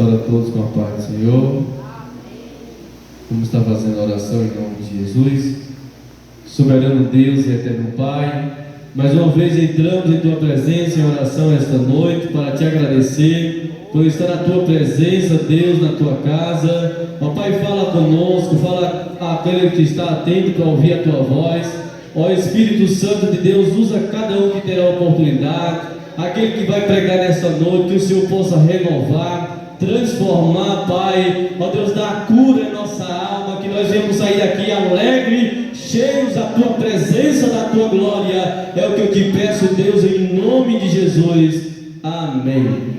Para todos com a paz do Senhor. Vamos estar fazendo a oração em nome de Jesus. Soberano Deus e eterno Pai, mais uma vez entramos em Tua presença em oração esta noite para Te agradecer por estar na Tua presença, Deus, na Tua casa. Ó Pai, fala conosco, fala àquele que está atento para ouvir a Tua voz. Ó Espírito Santo de Deus, usa cada um que terá a oportunidade, aquele que vai pregar nesta noite, que o Senhor possa renovar, transformar, Pai, ó Deus, dar cura em nossa alma, que nós venhamos sair daqui alegre, cheios da Tua presença, da Tua glória. É o que eu te peço, Deus, em nome de Jesus. Amém.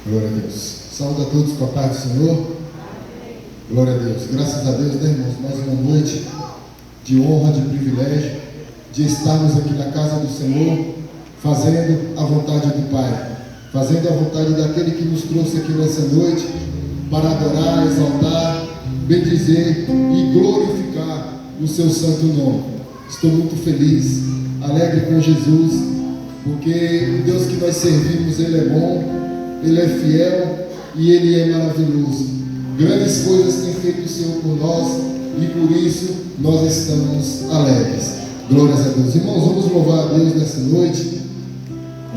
Glória a Deus. Saúde a todos com a paz do Senhor. Glória a Deus. Graças a Deus, né, irmãos? Mais uma noite de honra, de privilégio, de estarmos aqui na casa do Senhor, fazendo a vontade do Pai, fazendo a vontade daquele que nos trouxe aqui nessa noite para adorar, exaltar, bendizer e glorificar o seu santo nome. Estou muito feliz, alegre com Jesus, porque o Deus que nós servimos, Ele é bom, Ele é fiel e Ele é maravilhoso. Grandes coisas tem feito o Senhor por nós e por isso nós estamos alegres. Glórias a Deus. Irmãos, vamos louvar a Deus nessa noite.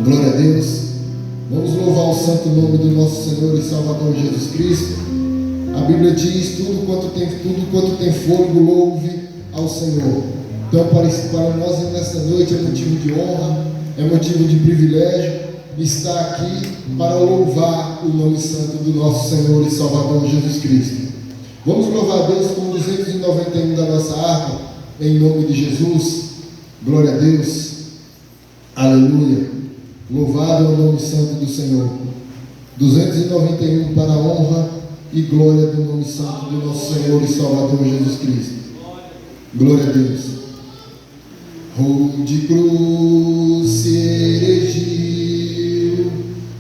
Glória a Deus. Vamos louvar o santo nome do nosso Senhor e Salvador Jesus Cristo. A Bíblia diz: tudo quanto tem fôlego, louve ao Senhor. Então, para nós nessa noite é motivo de honra, é motivo de privilégio estar aqui para louvar o nome santo do nosso Senhor e Salvador Jesus Cristo. Vamos louvar a Deus com 291 da nossa harpa, em nome de Jesus. Glória a Deus. Aleluia. Louvado é o nome santo do Senhor. 291 para a honra e glória do nome santo do nosso Senhor e Salvador Jesus Cristo. Glória a Deus. Rude cruz se erigiu,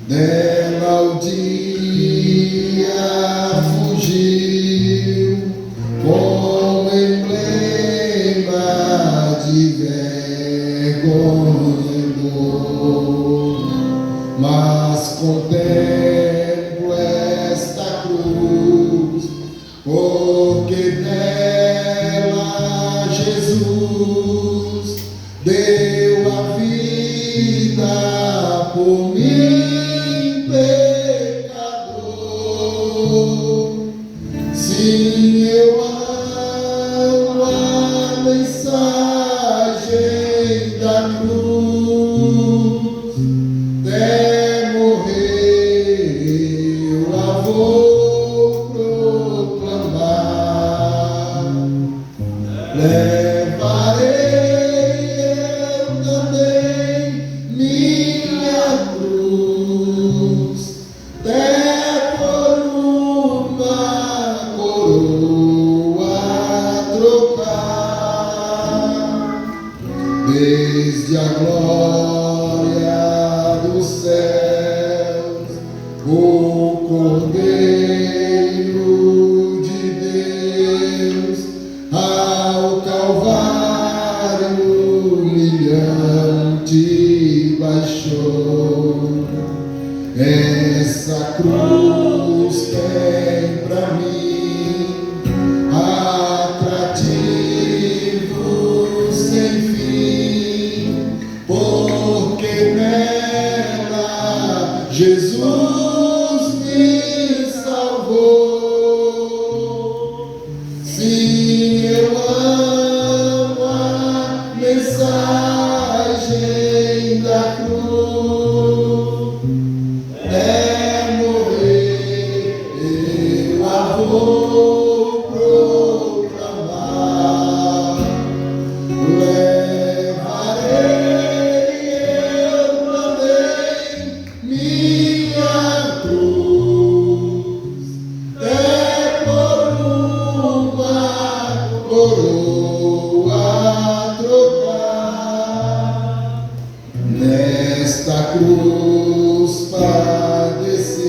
dela o dia fugiu, com emblema de vergonha e dor. Mas contemplo esta cruz, porque nela Jesus deu a vida por mim, pecador. Sim, eu amo a mensagem da cruz, até morrer eu a vou proclamar. Levarei eu também minha cruz, até por uma coroa trocar. Desde a glória dos céus, o Cordeiro de Deus ao Calvário humilhante baixou. Essa cruz tem pra mim atrativo sem fim, porque nela Jesus me salvou. Sim, eu amo a mensagem da cruz, é morrer eu a vou proclamar. Levarei eu também minha cruz, é por uma coroa trocar. Nesta cruz padeceu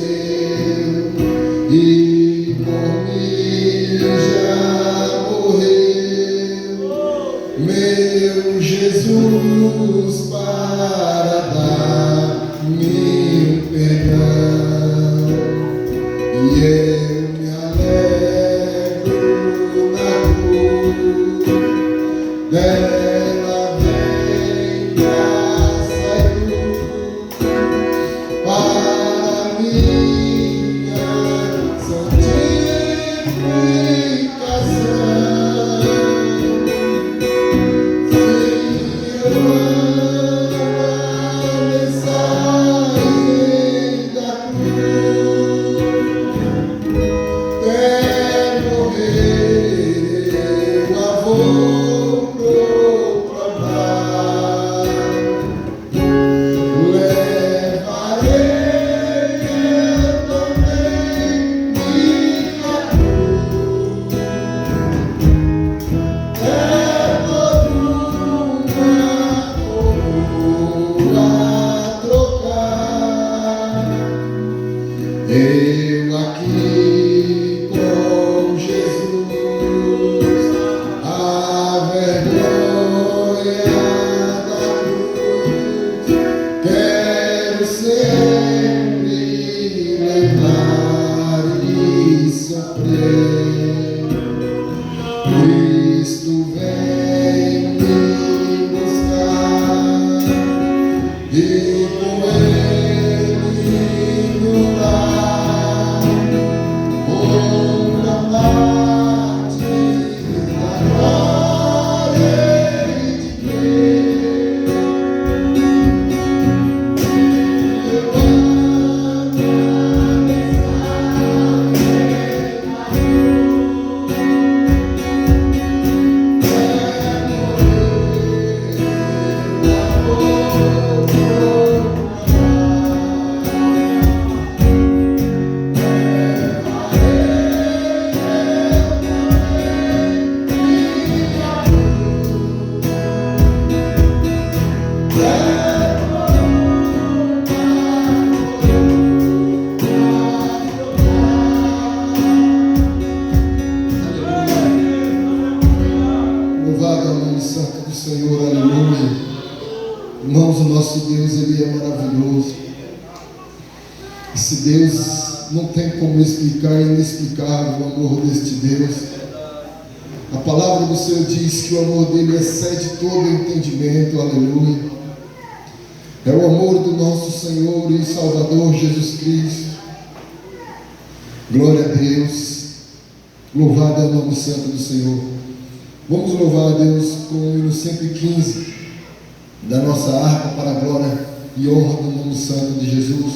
e por mim já morreu, meu Jesus, para dar sempre lembrar e sofrer. Cristo vem me buscar e com Ele no lar, outra parte da glória de Deus. Eu amo Louvado é o nome santo do Senhor, aleluia. Irmãos, o nosso Deus, Ele é maravilhoso. Esse Deus não tem como explicar, é inexplicável o amor deste Deus. A palavra do Senhor diz que o amor dele excede todo entendimento, aleluia. É o amor do nosso Senhor e Salvador Jesus Cristo. Glória a Deus. Louvado é o nome santo do Senhor. Vamos louvar a Deus com o hino 115 da nossa harpa para a glória e honra do nome santo de Jesus.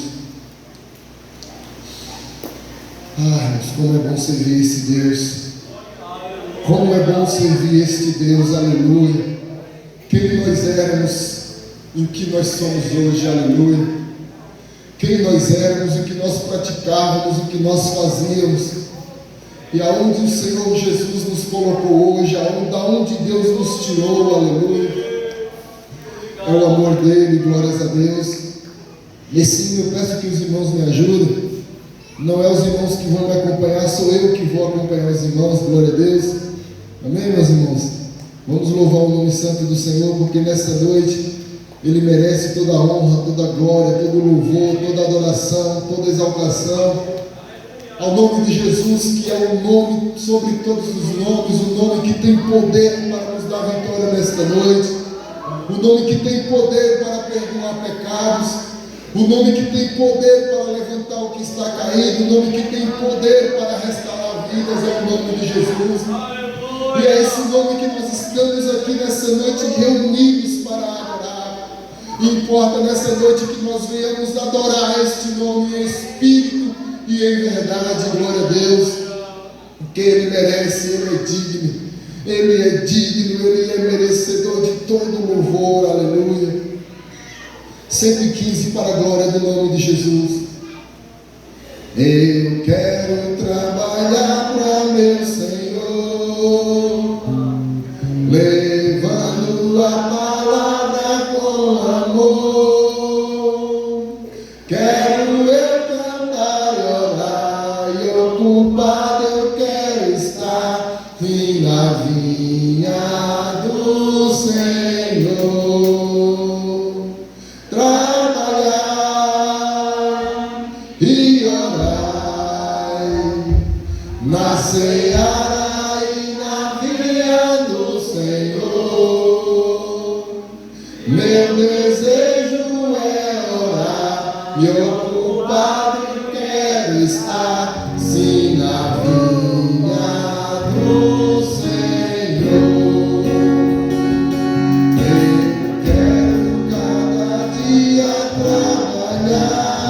Mas como é bom servir esse Deus. Como é bom servir este Deus, aleluia. Quem nós éramos e o que nós somos hoje, aleluia. Quem nós éramos, o que nós praticávamos, o que nós fazíamos. E aonde o Senhor Jesus nos colocou hoje, aonde Deus nos tirou, aleluia. É o amor dele, glórias a Deus. Nesse hino eu peço que os irmãos me ajudem. Não é os irmãos que vão me acompanhar, sou eu que vou acompanhar os irmãos, glória a Deus. Amém, meus irmãos? Vamos louvar o nome santo do Senhor, porque nesta noite Ele merece toda a honra, toda a glória, todo o louvor, toda a adoração, toda a exaltação. Ao nome de Jesus, que é o nome sobre todos os nomes, o nome que tem poder para nos dar vitória nesta noite, o nome que tem poder para perdoar pecados, o nome que tem poder para levantar o que está caído, o nome que tem poder para restaurar vidas, é o nome de Jesus. E é esse nome que nós estamos aqui nessa noite reunidos para adorar. E importa nessa noite que nós venhamos adorar este nome em espírito e em verdade, glória a Deus, porque Ele merece, Ele é digno, Ele é digno, Ele é merecedor de todo louvor, aleluia. 115 para a glória do nome de Jesus. Eu quero trabalhar para meu Senhor, levando a palavra com amor. Quero eu cantar e orar e ocupado eu quero estar na vinha do Senhor. Trabalhar e orar na seara e na vinha do Senhor. Meu desejo é orar e ocupado eu quero estar, sim, na vinha do Senhor. Eu quero cada dia trabalhar,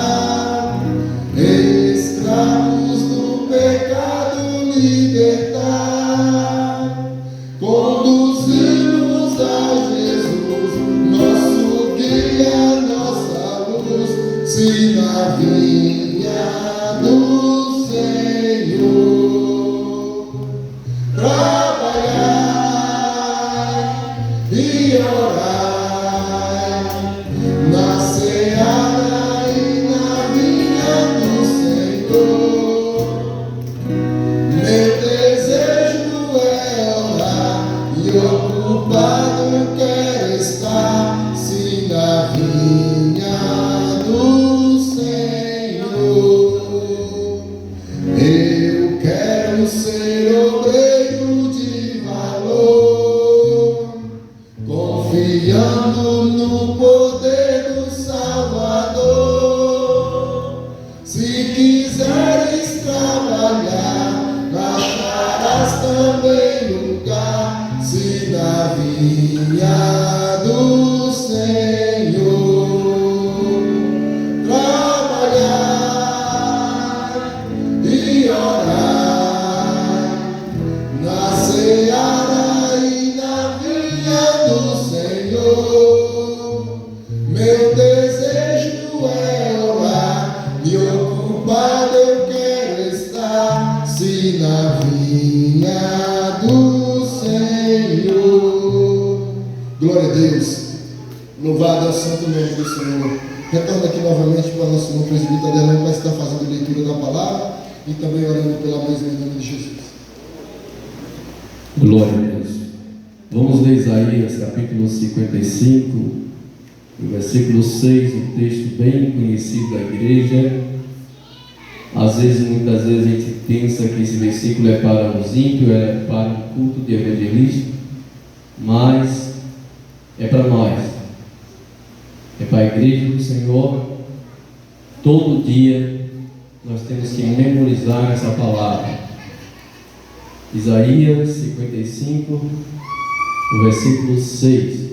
escravos do pecado libertar, conduzir-nos a Jesus, nosso guia, nossa luz, sim, na vinha do Senhor. Trabalhar e orar na seara e na vinha do Senhor. Meu desejo é orar e ocupado eu quero estar, sim, na vinha do do Senhor retorna aqui novamente para o nosso irmão presbítero Adelão, vai estar fazendo leitura da palavra e também orando pela mesma em nome de Jesus. Glória a Deus. Vamos ler Isaías capítulo 55, o versículo 6, um texto bem conhecido da igreja. Muitas vezes a gente pensa que esse versículo é para os ímpios, é para um culto de evangelista, mas é para nós, é para a igreja do Senhor. Todo dia nós temos que memorizar essa palavra. Isaías 55, o versículo 6.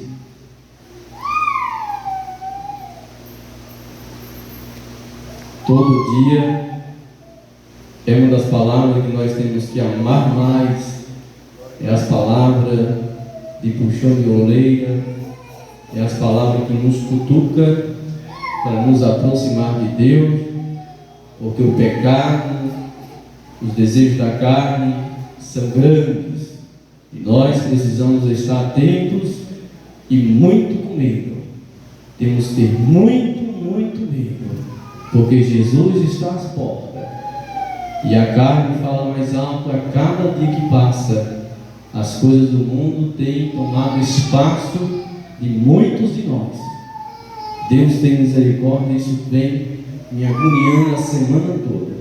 Todo dia é uma das palavras que nós temos que amar mais. É as palavras de puxão de orelha, é as palavras que nos cutuca para nos aproximar de Deus, porque o pecado, os desejos da carne são grandes e nós precisamos estar atentos e muito com medo. Temos que ter muito medo, porque Jesus está às portas e a carne fala mais alto a cada dia que passa. As coisas do mundo têm tomado espaço de muitos de nós. Deus tem misericórdia, isso vem me agoniando a semana toda.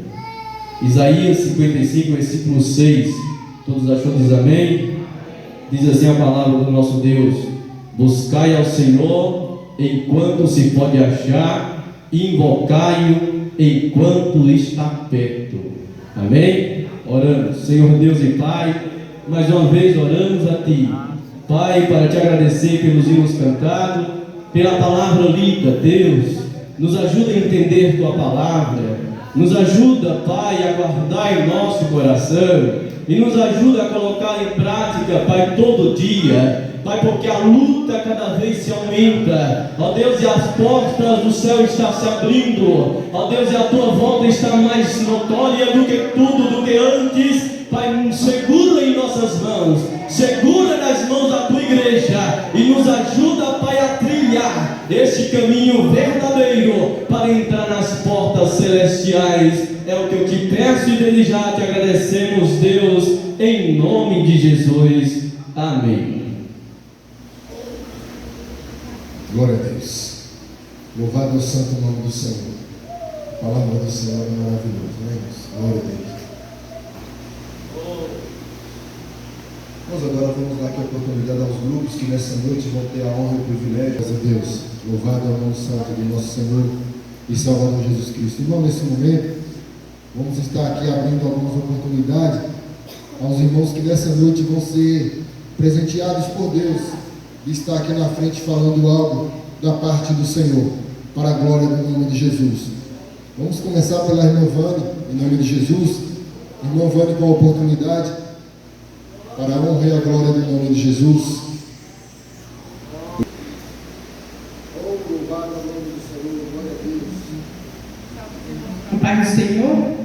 Isaías 55, versículo 6. Todos acham? Diz amém? Diz assim a palavra do nosso Deus: buscai ao Senhor enquanto se pode achar, invocai-o enquanto está perto. Amém? Oramos. Senhor Deus e Pai, mais uma vez oramos a Ti, Pai, para Te agradecer pelos hinos cantados, pela palavra lida. Deus, nos ajuda a entender Tua palavra, nos ajuda, Pai, a guardar em nosso coração e nos ajuda a colocar em prática, Pai, todo dia, Pai, porque a luta cada vez se aumenta, ó Deus, e as portas do céu estão se abrindo, ó Deus, e a Tua volta está mais notória do que tudo, do que antes. Pai, segura em nossas mãos, segura nas mãos da Tua igreja e nos ajuda, Pai, a trilhar este caminho verdadeiro para entrar nas portas celestiais. É o que eu te peço e desde já te agradecemos, Deus, em nome de Jesus. Amém. Glória a Deus. Louvado é o santo nome do Senhor. A palavra do Senhor é maravilhosa, não é isso? Glória a Deus. Nós agora vamos dar aqui a oportunidade aos grupos que nessa noite vão ter a honra e o privilégio. Graças a Deus. Louvado é o nome santo de nosso Senhor e Salvador Jesus Cristo. Irmão, nesse momento, vamos estar aqui abrindo algumas oportunidades aos irmãos que nessa noite vão ser presenteados por Deus e estar aqui na frente falando algo da parte do Senhor, para a glória do nome de Jesus. Vamos começar pela irmã Vânia, em nome de Jesus. Irmã Vânia, com a oportunidade, para a honra e a glória do nome de Jesus. Oh, louvado é o nome do Senhor, glória a Deus. A paz do Senhor.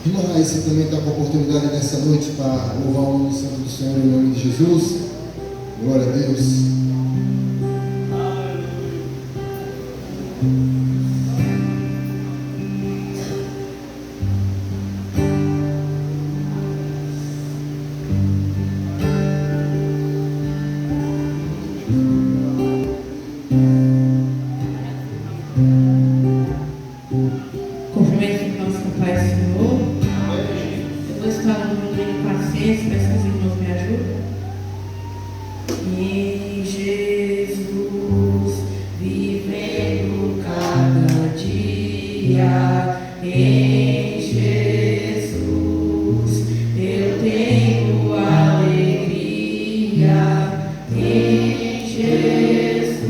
Irmã Raíssa também está com a oportunidade nessa noite para louvar o nome santo do Senhor em nome de Jesus. Glória a Deus. Cumprimento os irmãos com Pai e Senhor. Depois falo no nome de paciência, peço que os irmãos me ajudem. Em Jesus, vivendo cada dia, em Jesus, eu tenho alegria. Em Jesus,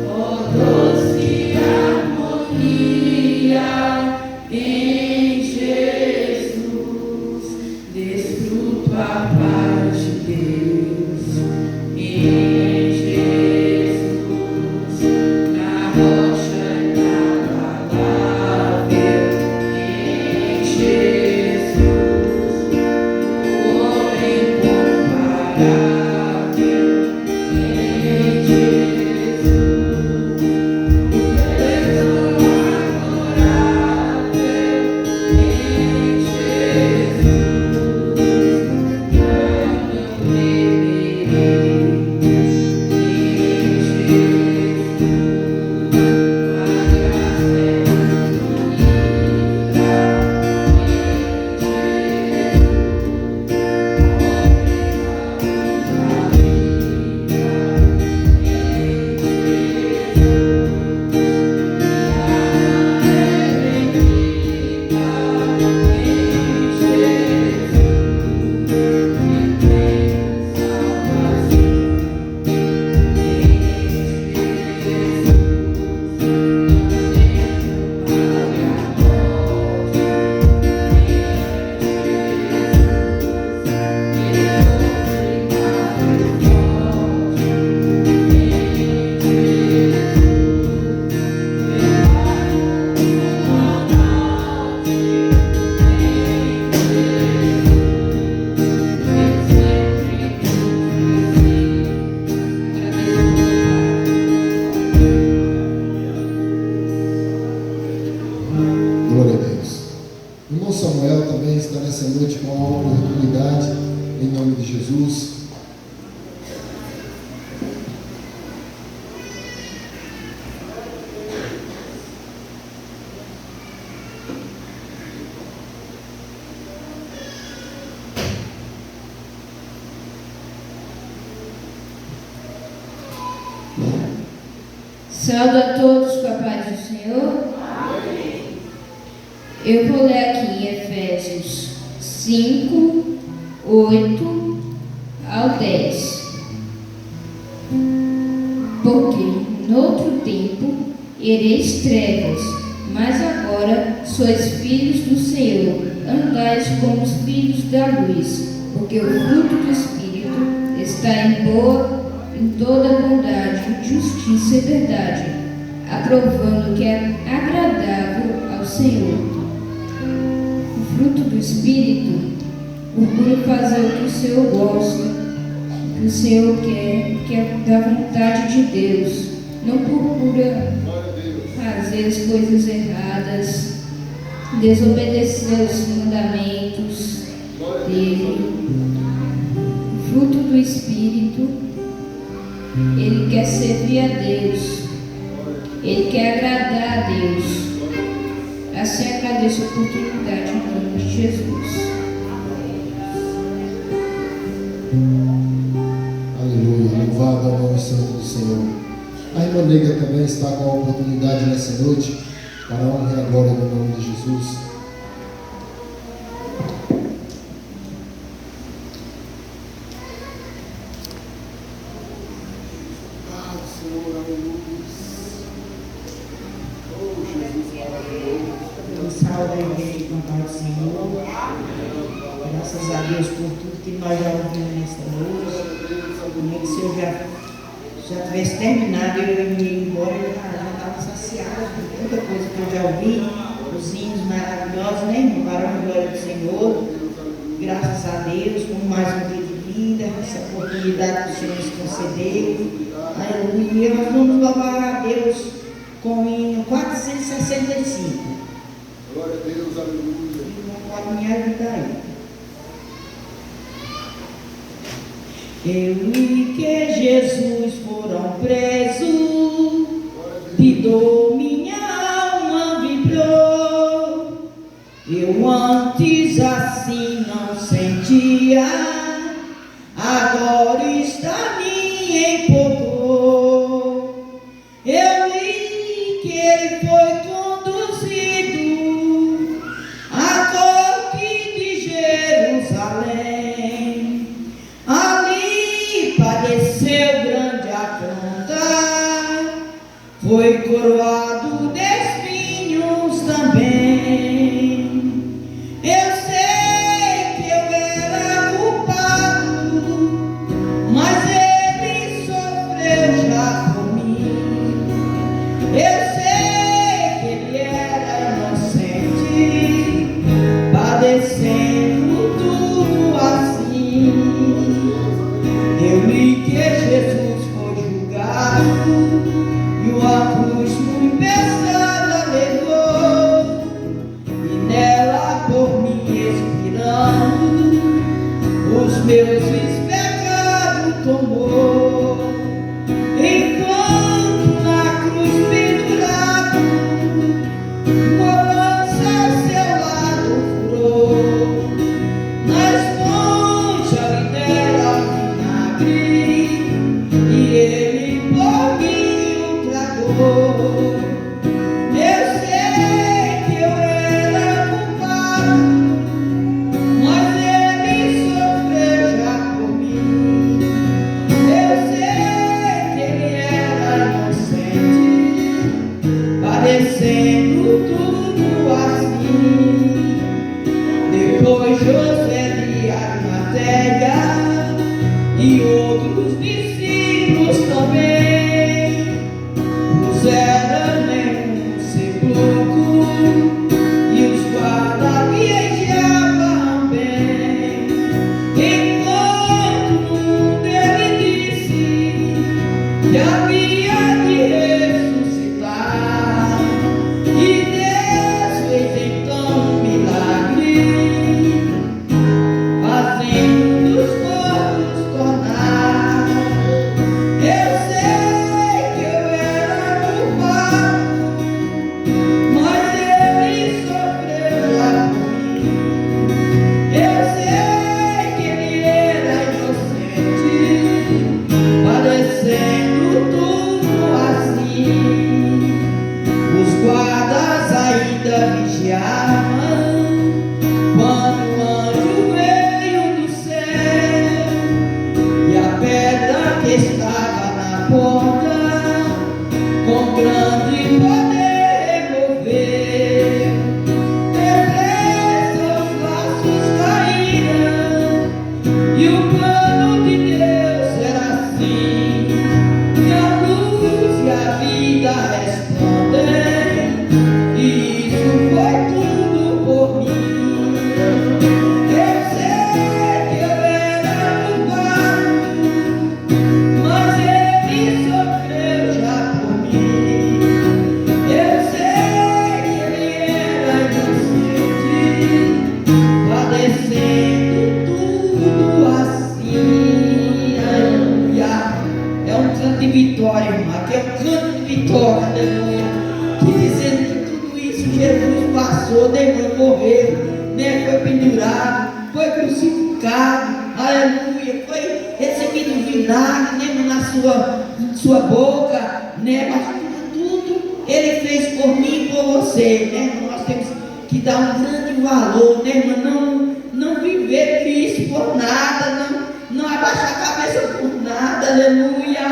ó doce harmonia. Em Jesus, desfruto a paz de Deus. Em Jesus, na rocha inabalável. Em Jesus, o homem incomparável. Em Jesus, Glória a Deus. O irmão Samuel também está nessa noite com a oportunidade, em nome de Jesus. Saúdo a todos com a paz do Senhor. Eu vou ler aqui Efésios 5, 8 ao 10. Porque noutro tempo ereis trevas, mas agora sois filhos do Senhor. Andais como os filhos da luz, porque o fruto do Espírito está em toda bondade, justiça e verdade, aprovando o que é agradável ao Senhor. O fruto do Espírito procura fazer o que o Senhor gosta, o que o Senhor quer, que é da vontade de Deus. Não procura fazer as coisas erradas, desobedecer os mandamentos dele. O fruto do Espírito, ele quer servir a Deus, ele quer agradar a Deus. Assim agradeço a oportunidade em nome de Jesus. Aleluia, louvado ao nome santo do Senhor. A irmã Negra também está com a oportunidade nessa noite para a honra e a glória do nome de Jesus. Salve a igreja com a paz do Senhor. Graças a Deus por tudo que nós já ouvimos nesta noite. Como que se eu já tivesse terminado, eu ia embora, eu já estava saciada por tanta coisa que eu já ouvi. Eu os hinos maravilhosos, né, irmão? Para a glória do Senhor. Graças a Deus por mais um dia de vida, essa oportunidade que o Senhor nos concedeu. Aleluia. Nós vamos louvar a Deus com o hino 465. Glória a Deus, aleluia. Não pode me ajudar aí. Eu e que Jesus foram presos, de dor minha alma vibrou. Eu antes assim não sentia, agora está me empolgou. Eu li que ele foi conduzido à corte de Jerusalém. Ali padeceu grande afronta, foi coroado de espinhos também. Eu sei que eu era culpado, mas ele sofreu já por mim. Eu sei que ele era inocente, padecendo tudo assim. Eu li que Jesus foi julgado e uma cruz muito pesada levou, e nela por mim expirando os meus pecados tomou. Enquanto na cruz pendurado, uma lança ao seu lado furou, na esponja lhe deram vinagre, e ele por mim o tragou. Eu sei que eu era culpado, mas ele sofreu já por mim. Eu sei que ele era inocente, padecendo tudo assim. Depois José de Arimateia e outros discípulos também puseram em um sepulcro, e os guardas viajavam bem. Enquanto um deles disse que havia de ressuscitar, e Deus fez então um milagre, fazendo dos mortos tornar. Eu sei que eu era culpado, mas ele sofreu já por mim. Eu sei que ele era inocente, padecendo tudo assim. Os guardas ainda vigiavam quando o anjo veio do céu, e a pedra que estava na porta com grande poder removeu. Depressa os laços caíram, e o plano de Deus era assim, que a luz e a vida resplandem, e isso foi tudo por mim. Eu sei que eu era culpado, mas ele sofreu já por mim. Eu sei que ele era inocente, padecendo tudo assim. Aleluia. É um canto de vitória, irmã. Aqui é um canto de vitória, aleluia. Que dizendo que tudo isso Jesus passou, né, irmão? Morreu, né? Foi pendurado, foi crucificado, aleluia. Foi recebido vinagre, né, irmão, na sua boca, né? Mas tudo ele fez por mim e por você, né? Nós temos que dar um grande valor, né, irmão? Não viver triste por nada, não abaixar a cabeça por nada, aleluia.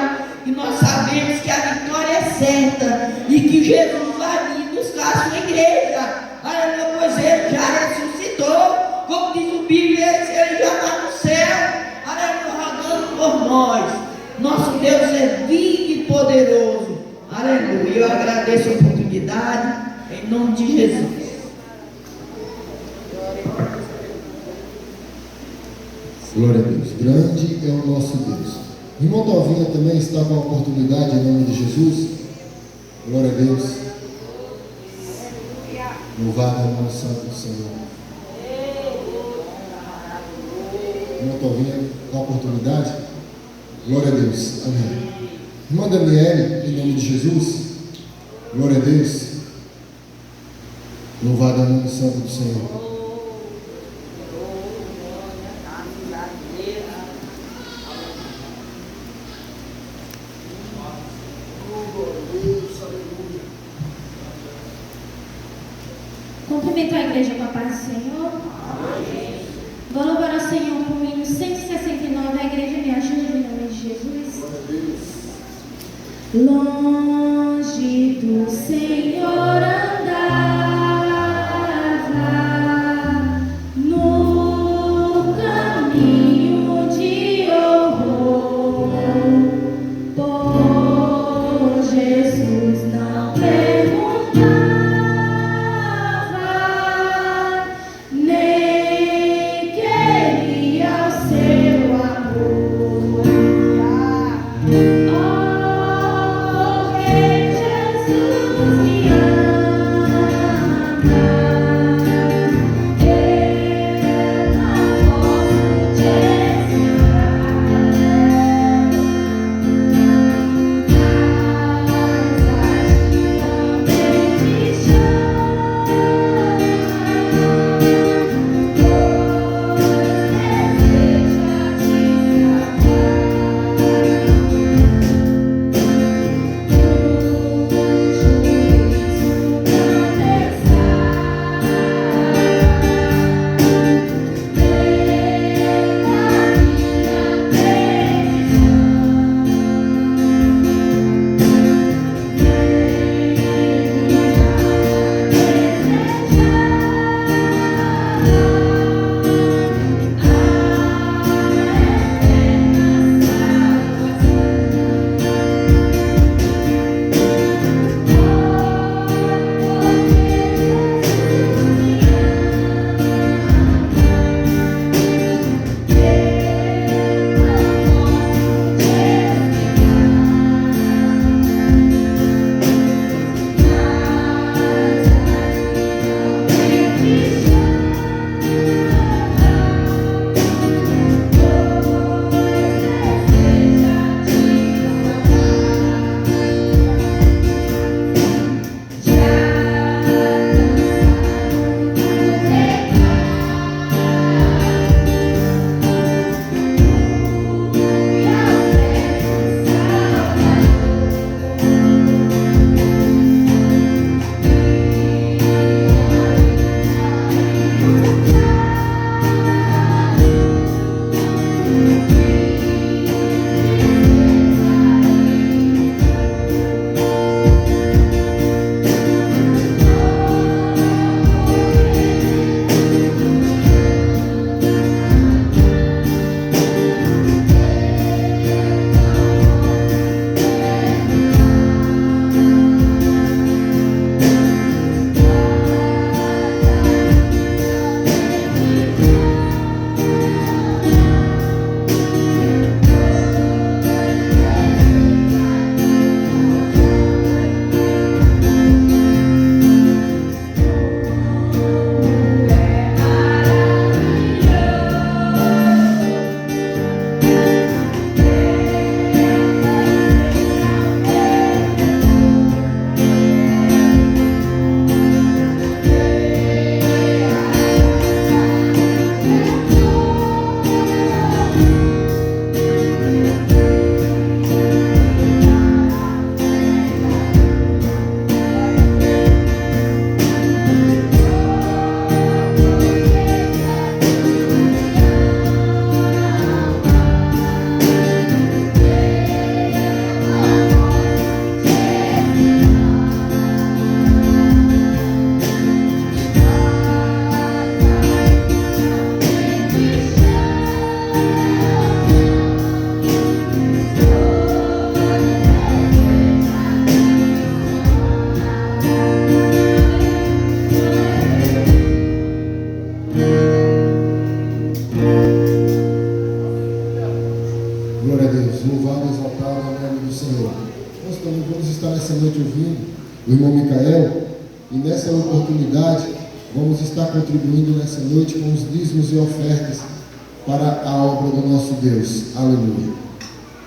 E nós sabemos que a vitória é certa e que Jesus vai vir buscar a sua igreja, aleluia, pois ele já ressuscitou, como diz o Bíblia, ele já está no céu, aleluia, rogando por nós. Nosso Deus é vivo e poderoso, aleluia. Eu agradeço a oportunidade, em nome de Jesus. Glória a Deus. Grande é o nosso Deus. Irmão Tovinha também está com a oportunidade em nome de Jesus. Glória a Deus. Louvado é o nome santo do Senhor. Irmão Tovinha, com a oportunidade. Glória a Deus. Amém. Irmã Daniele, em nome de Jesus. Glória a Deus. Louvado é o nome santo do Senhor. Cumprimentar a igreja com a paz do Senhor. Amém. Vou louvar ao Senhor com o hino 169. A igreja me ajuda em nome de Jesus. Longe do Senhor andava no caminho de horror, por Jesus não perguntava, nem queria o seu amor. Oh, Rei Jesus me ama. está nessa noite ouvindo, o irmão Micael, e nessa oportunidade vamos estar contribuindo nessa noite com os dízimos e ofertas para a obra do nosso Deus. Aleluia.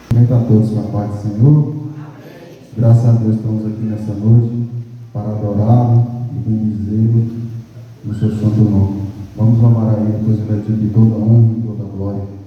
Cumprimento a todos com a paz do Senhor. Graças a Deus estamos aqui nessa noite para adorá-lo e bendizê-lo no seu santo nome. Vamos louvar a Ele, pois Ele é digno de toda honra e toda glória.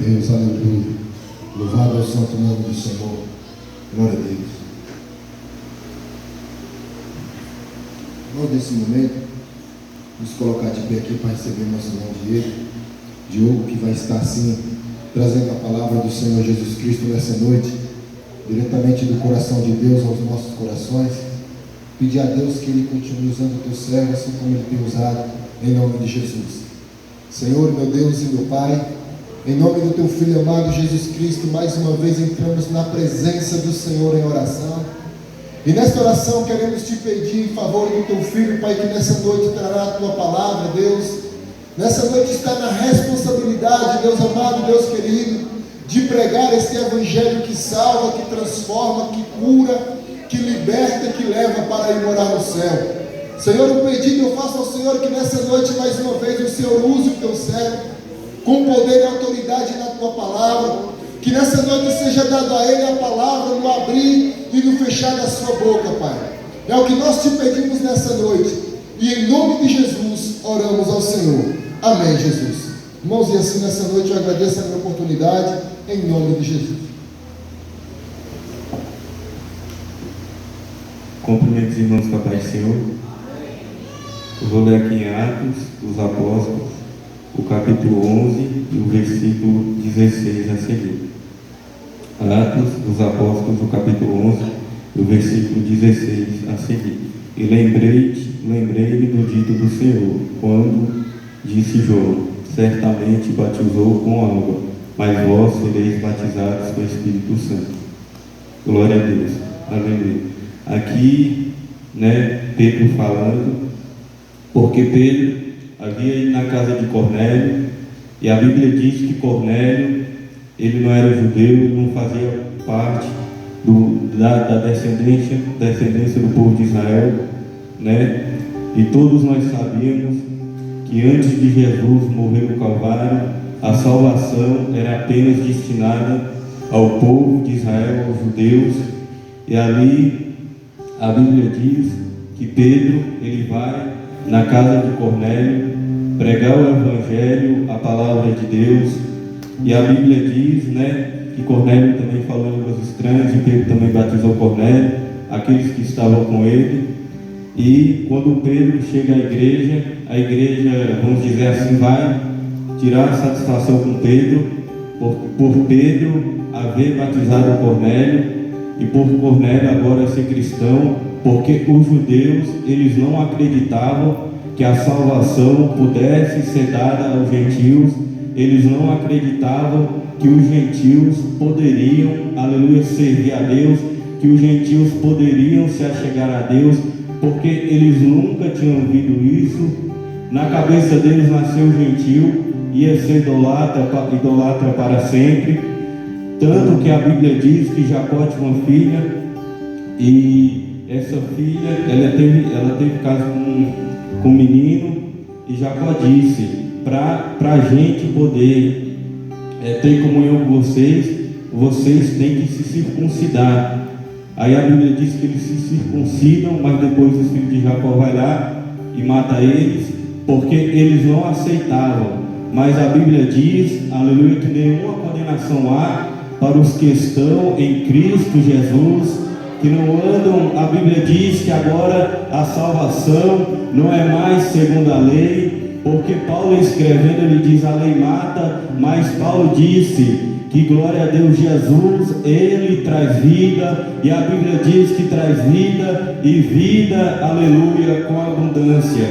Deus, aleluia. Louvado é o santo nome do Senhor. Glória a Deus. Nós, nesse momento, nos colocar de pé aqui para receber nosso irmão Diogo, que vai estar assim, trazendo a palavra do Senhor Jesus Cristo nessa noite, diretamente do coração de Deus aos nossos corações. Pedir a Deus que Ele continue usando o teu servo, assim como Ele tem usado, em nome de Jesus. Senhor, meu Deus e meu Pai, em nome do teu Filho amado Jesus Cristo, mais uma vez entramos na presença do Senhor em oração. E nesta oração queremos te pedir em favor do teu Filho, Pai, que nessa noite trará a tua palavra, Deus. Nessa noite está na responsabilidade, Deus amado, Deus querido, de pregar este evangelho que salva, que transforma, que cura, que liberta, que leva para ir morar no céu. Senhor, o pedido eu faço ao Senhor que nessa noite, mais uma vez, o Senhor use o teu servo com poder e autoridade na tua palavra, que nessa noite seja dado a Ele a palavra no abrir e no fechar da sua boca, Pai. É o que nós te pedimos nessa noite, e em nome de Jesus oramos ao Senhor. Amém, Jesus. Irmãos, e assim nessa noite eu agradeço a minha oportunidade, em nome de Jesus. Cumprimento os irmãos com a paz do Senhor. Eu vou ler aqui em Atos dos Apóstolos, o capítulo 11 e o versículo 16 a seguir. Atos dos Apóstolos, o capítulo 11 e o versículo 16 a seguir. E lembrei-me do dito do Senhor, quando disse João: certamente batizou com água, mas vós sereis batizados com o Espírito Santo. Glória a Deus. Aleluia. Aqui, Pedro falando, porque Pedro havia ido na casa de Cornélio, e a Bíblia diz que Cornélio, ele não era judeu, ele não fazia parte da descendência do povo de Israel, e todos nós sabíamos que antes de Jesus morrer no Calvário, a salvação era apenas destinada ao povo de Israel, aos judeus. E ali a Bíblia diz que Pedro, ele vai na casa de Cornélio pregar o Evangelho, a palavra de Deus. E a Bíblia diz, que Cornélio também falou em línguas estranhas, e Pedro também batizou Cornélio, aqueles que estavam com ele. E quando Pedro chega à igreja, a igreja, vamos dizer assim, vai tirar satisfação com Pedro, por Pedro haver batizado Cornélio, e por Cornélio agora ser cristão, porque os judeus, eles não acreditavam que a salvação pudesse ser dada aos gentios. Eles não acreditavam que os gentios poderiam, aleluia, servir a Deus, que os gentios poderiam se achegar a Deus, porque eles nunca tinham ouvido isso. Na cabeça deles nasceu o gentio, ia ser idolatra para sempre. Tanto que a Bíblia diz que Jacó tinha uma filha, e essa filha, ela teve caso com um menino, e Jacó disse: para a gente poder ter comunhão com vocês têm que se circuncidar. Aí a Bíblia diz que eles se circuncidam, mas depois os filhos de Jacó vai lá e mata eles, porque eles não aceitavam. Mas a Bíblia diz, aleluia, que nenhuma condenação há para os que estão em Cristo Jesus, que não andam. A Bíblia diz que agora a salvação não é mais segundo a lei, porque Paulo escrevendo, ele diz: a lei mata, mas Paulo disse que, glória a Deus, Jesus, Ele traz vida, e a Bíblia diz que traz vida, e vida, aleluia, com abundância.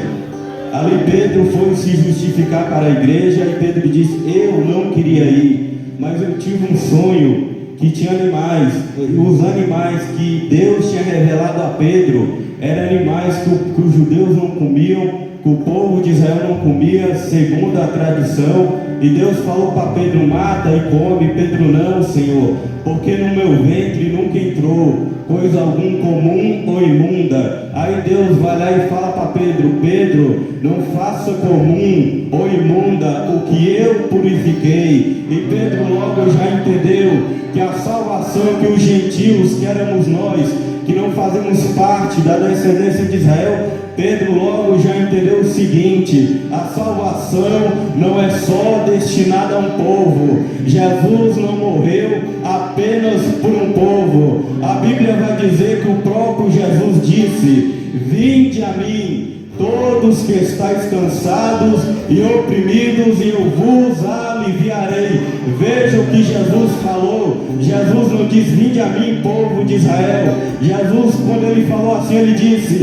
Ali Pedro foi se justificar para a igreja, e Pedro disse: eu não queria ir, mas eu tive um sonho que tinha animais. Os animais que Deus tinha revelado a Pedro eram animais que os judeus não comiam, que o povo de Israel não comia, segundo a tradição. E Deus falou para Pedro: mata e come. Pedro: não, Senhor, porque no meu ventre nunca entrou coisa algum comum ou imunda. Aí Deus vai lá e fala para Pedro: Pedro, não faça comum ou imunda o que eu purifiquei. E Pedro logo já entendeu que a salvação, que os gentios, que éramos nós, que não fazemos parte da descendência de Israel, Pedro logo já entendeu o seguinte: a salvação não é só destinada a um povo. Jesus não morreu apenas por um povo. A Bíblia vai dizer que o próprio Jesus disse: vinde a mim, todos que estáis cansados e oprimidos, e eu vos aliviarei. Veja o que Jesus falou. Jesus não diz: vinde a mim, povo de Israel. Jesus, quando ele falou assim, ele disse: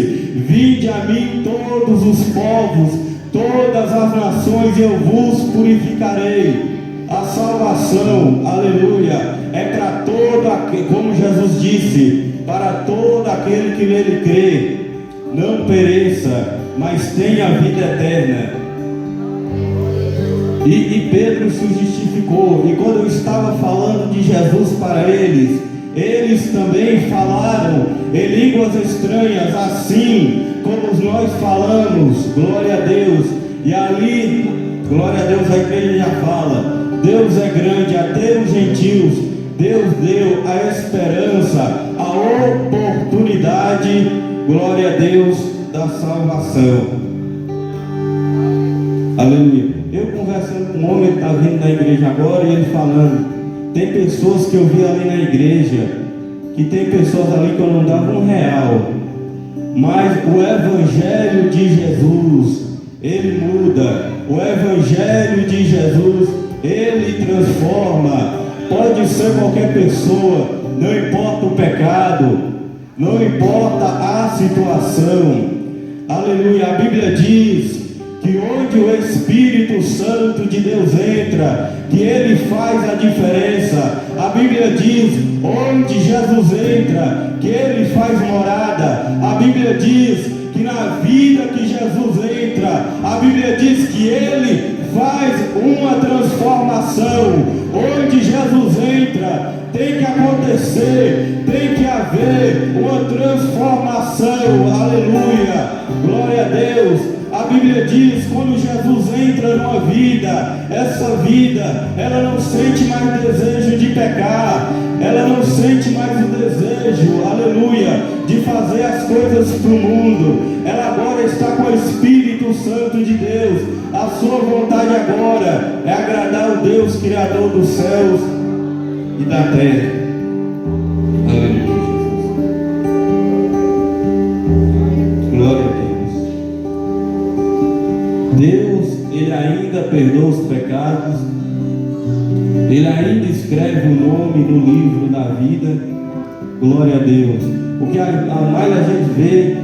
vinde a mim todos os povos, todas as nações, e eu vos purificarei. A salvação, aleluia, é para todo aquele, como Jesus disse, para todo aquele que nele crê, não pereça, mas tenha a vida eterna. E Pedro se justificou, e quando eu estava falando de Jesus para eles, eles também falaram em línguas estranhas, assim como nós falamos. Glória a Deus. E ali, glória a Deus, a igreja já fala: Deus é grande, até os gentios Deus deu a esperança, a oportunidade, glória a Deus, da salvação. Aleluia. Eu conversando com um homem que está vindo na igreja agora, e ele falando: tem pessoas que eu vi ali na igreja, que tem pessoas ali que eu não dava R$1, mas o evangelho de Jesus, ele muda. O evangelho de Jesus, ele transforma. Pode ser qualquer pessoa, não importa o pecado, não importa a situação. Aleluia. A Bíblia diz que onde o Espírito Santo de Deus entra, que ele faz a diferença. A Bíblia diz: onde Jesus entra, que ele faz morada. A Bíblia diz que na vida que Jesus entra, a Bíblia diz que ele faz uma transformação. Onde Jesus entra, tem que acontecer, tem que haver uma transformação. Aleluia, glória a Deus. A Bíblia diz: quando Jesus entra numa vida, essa vida, ela não sente mais desejo de pecar, ela não sente mais o desejo, aleluia, de fazer as coisas para o mundo. Ela agora está com o Espírito Santo de Deus. A sua vontade agora é agradar o Deus Criador dos céus e da terra. Aleluia, Jesus. Glória a Deus. Deus, ele ainda perdoa os pecados, ele ainda escreve o nome no livro da vida. Glória a Deus. O que mais a gente vê,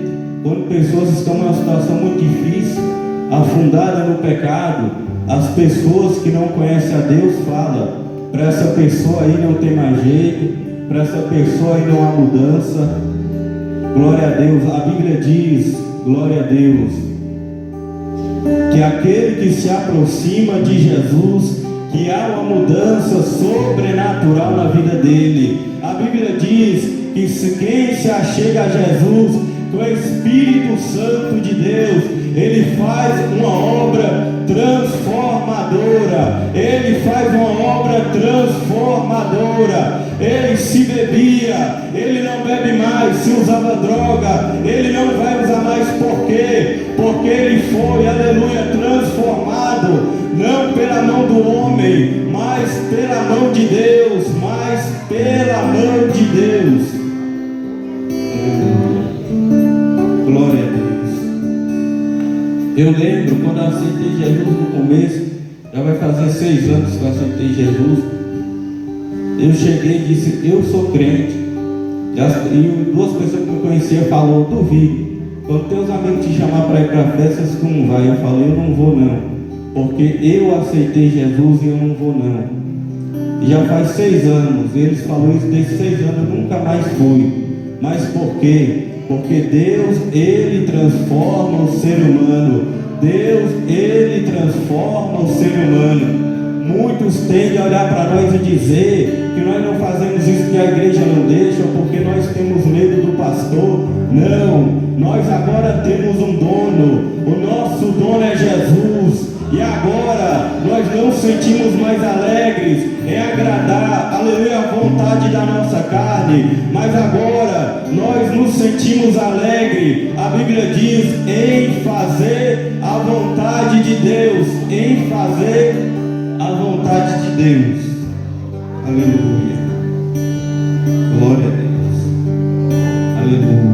quando pessoas estão numa situação muito difícil, afundada no pecado, as pessoas que não conhecem a Deus falam: para essa pessoa aí não tem mais jeito, para essa pessoa aí não há mudança. Glória a Deus. A Bíblia diz, glória a Deus, que aquele que se aproxima de Jesus, que há uma mudança sobrenatural na vida dele. A Bíblia diz que quem se achega a Jesus, com o Espírito Santo de Deus, ele faz uma obra transformadora. Ele faz uma obra transformadora. Ele se bebia, ele não bebe mais. Se usava droga, ele não vai usar mais. Por quê? Porque ele foi, aleluia, transformado, não pela mão do homem, mas pela mão de Deus, mas pela mão de Deus. Glória a Deus. Eu lembro quando eu aceitei Jesus no começo, já vai fazer 6 anos que eu aceitei Jesus. Eu cheguei e disse: eu sou crente. E 2 pessoas que me conheciam falaram: duvido. Quando teus amigos te chamar para ir para festas, tu não vai. Eu falei: eu não vou não, porque eu aceitei Jesus e eu não vou não. E já faz 6 anos. Eles falaram isso desde 6 anos, eu nunca mais fui. Mas por quê? Porque Deus, ele transforma o ser humano. Deus, ele transforma o ser humano. Muitos tendem a olhar para nós e dizer que nós não fazemos isso porque a igreja não deixa, ou porque nós temos medo do pastor. Não, nós agora temos um dono. O nosso dono é Jesus. E agora nós não sentimos mais alegres em agradar, aleluia, a vontade da nossa carne, mas agora nós nos sentimos alegres. A Bíblia diz: em fazer a vontade de Deus, em fazer a vontade de Deus. Aleluia. Glória a Deus. Aleluia.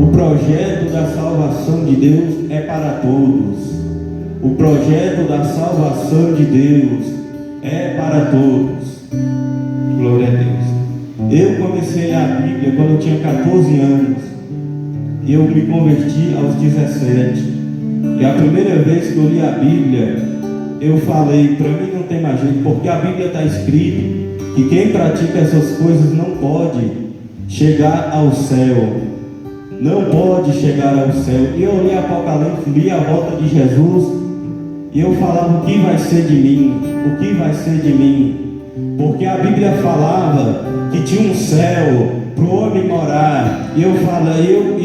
O projeto da salvação salvação de Deus é para todos. O projeto da salvação de Deus é para todos. Glória a Deus. Eu comecei a Bíblia quando eu tinha 14 anos. E eu me converti aos 17. E a primeira vez que eu li a Bíblia, eu falei, para mim não tem mais jeito, porque a Bíblia está escrito que quem pratica essas coisas não pode chegar ao céu. Não pode chegar ao céu. E eu li Apocalipse, li a volta de Jesus, e eu falava, o que vai ser de mim? O que vai ser de mim? Porque a Bíblia falava que tinha um céu para o homem morar. E eu falei,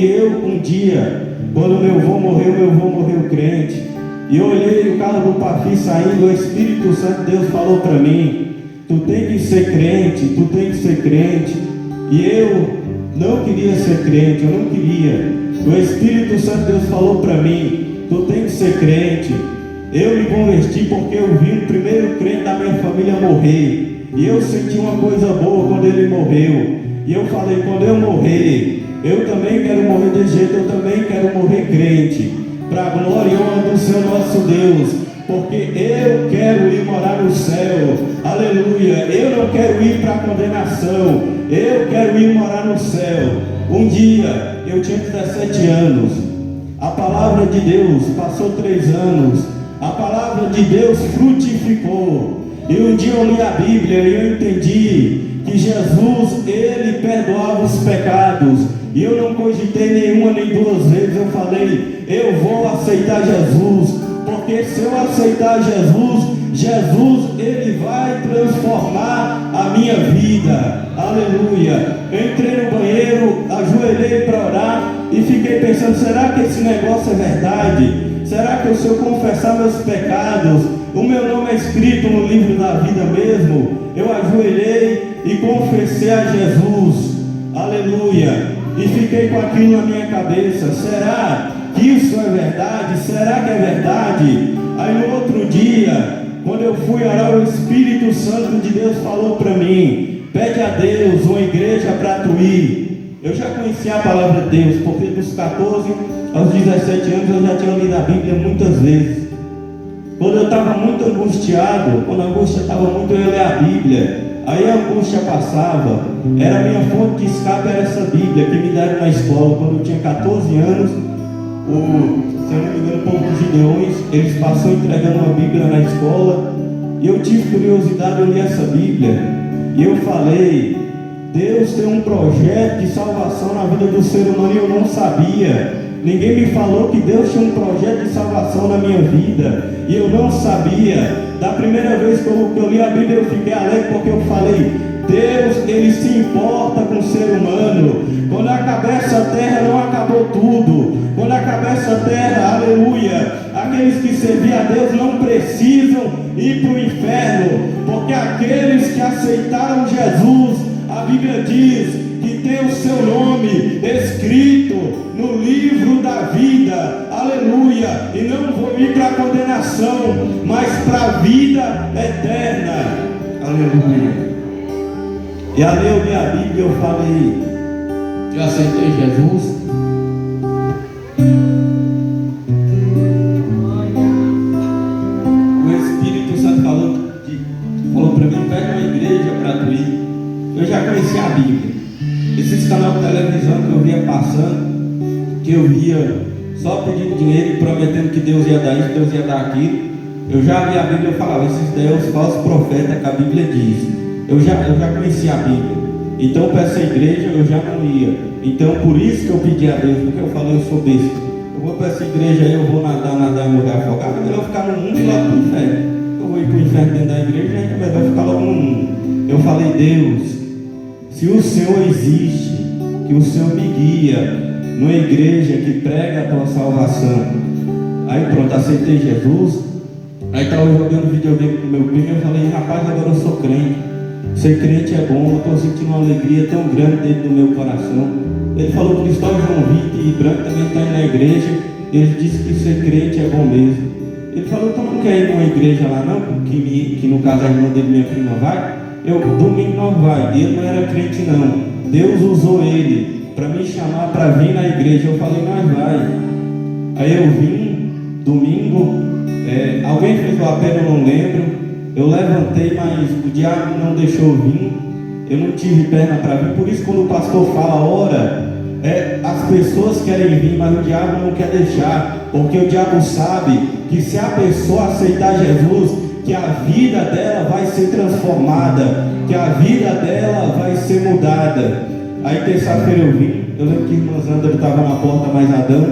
um dia, quando meu avô morreu crente. E eu olhei o carro do Pafi saindo, o Espírito Santo de Deus falou para mim, tu tem que ser crente, tu tem que ser crente. E eu não queria ser crente, eu não queria. O Espírito Santo de Deus falou para mim, tu tem que ser crente. Eu me converti porque eu vi o primeiro crente da minha família morrer. E eu senti uma coisa boa quando ele morreu. E eu falei, quando eu morrer, eu também quero morrer desse jeito, eu também quero morrer crente, para a glória e honra do Senhor nosso Deus, porque eu quero ir morar no céu, aleluia. Eu não quero ir para a condenação, eu quero ir morar no céu. Um dia, eu tinha 17 anos, a palavra de Deus, passou 3 anos, a palavra de Deus frutificou, e um dia eu li a Bíblia e eu entendi que Jesus, Ele perdoava os pecados, e eu não cogitei nenhuma nem 2 vezes. Eu falei, eu vou aceitar Jesus, porque se eu aceitar Jesus, Ele vai transformar a minha vida, aleluia. Eu entrei no banheiro, ajoelhei para orar, e fiquei pensando, será que esse negócio é verdade? Será que se eu confessar meus pecados, o meu nome é escrito no livro da vida mesmo? Eu ajoelhei e confessei a Jesus, aleluia, e fiquei com aquilo na minha cabeça, será que isso é verdade? Será que é verdade? Aí no outro dia, quando eu fui orar, o Espírito Santo de Deus falou para mim, pede a Deus uma igreja para tu ir. Eu já conhecia a palavra de Deus, porque dos 14 aos 17 anos eu já tinha lido a Bíblia muitas vezes. Quando eu estava muito angustiado, quando a angústia estava muito, eu ia ler a Bíblia. Aí a angústia passava, era a minha fonte de escape, era essa Bíblia que me deram na escola. Quando eu tinha 14 anos, se eu não me engano, o povo dos Gideões, eles passaram entregando uma Bíblia na escola, e eu tive curiosidade, eu li essa Bíblia, e eu falei, Deus tem um projeto de salvação na vida do ser humano, e eu não sabia. Ninguém me falou que Deus tinha um projeto de salvação na minha vida, e eu não sabia. Da primeira vez que eu li a Bíblia, eu fiquei alegre, porque eu falei, Deus, Ele se importa com o ser humano. Quando acabar essa terra, não acabou tudo. Quando acabar essa terra, aleluia, aqueles que serviam a Deus não precisam ir para o inferno, porque aqueles que aceitaram Jesus, a Bíblia diz que tem o seu nome escrito no livro da vida, aleluia, e não vou ir para a condenação, mas para a vida eterna, aleluia. E ali eu li a Bíblia e eu falei, eu aceitei Jesus. O Espírito Santo falou para mim, pega uma igreja para tu ir. Eu já conhecia a Bíblia. Esses canais de televisão que eu via passando, que eu via só pedindo dinheiro e prometendo que Deus ia dar isso, Deus ia dar aquilo. Eu já vi a Bíblia e falava, esses Deus falsos profetas que a Bíblia diz. Eu já conhecia a Bíblia. Então para essa igreja eu já não ia. Então por isso que eu pedi a Deus, porque eu falei, eu sou besta. Eu vou para essa igreja aí, eu vou nadar e morrer afogado. É melhor ficar no mundo e lá para o inferno. Eu vou ir para o inferno dentro da igreja, é melhor ficar logo no mundo. Eu falei, Deus, se o Senhor existe, que o Senhor me guia numa igreja que prega a tua salvação. Aí pronto, aceitei Jesus. Aí estava jogando videogame com meu primo e eu falei, rapaz, agora eu sou crente. Ser crente é bom, eu estou sentindo uma alegria tão grande dentro do meu coração. Ele falou, Cristóvão João Vitor e Branco também está indo na igreja. Ele disse que ser crente é bom mesmo. Ele falou, então não quer ir numa igreja lá não? Que no caso a irmã dele, minha prima, vai. Eu, domingo não vai. Ele não era crente não. Deus usou ele para me chamar para vir na igreja. Eu falei, nós vai. Aí eu vim, domingo, alguém fez o apelo, eu não lembro. Eu levantei, mas o diabo não deixou eu vir. Eu não tive perna para vir. Por isso, quando o pastor fala, ora, as pessoas querem vir, mas o diabo não quer deixar. Porque o diabo sabe que se a pessoa aceitar Jesus, que a vida dela vai ser transformada, que a vida dela vai ser mudada. Aí terça-feira eu vim. Eu lembro que a irmã Sandra estava na porta, mais Adão.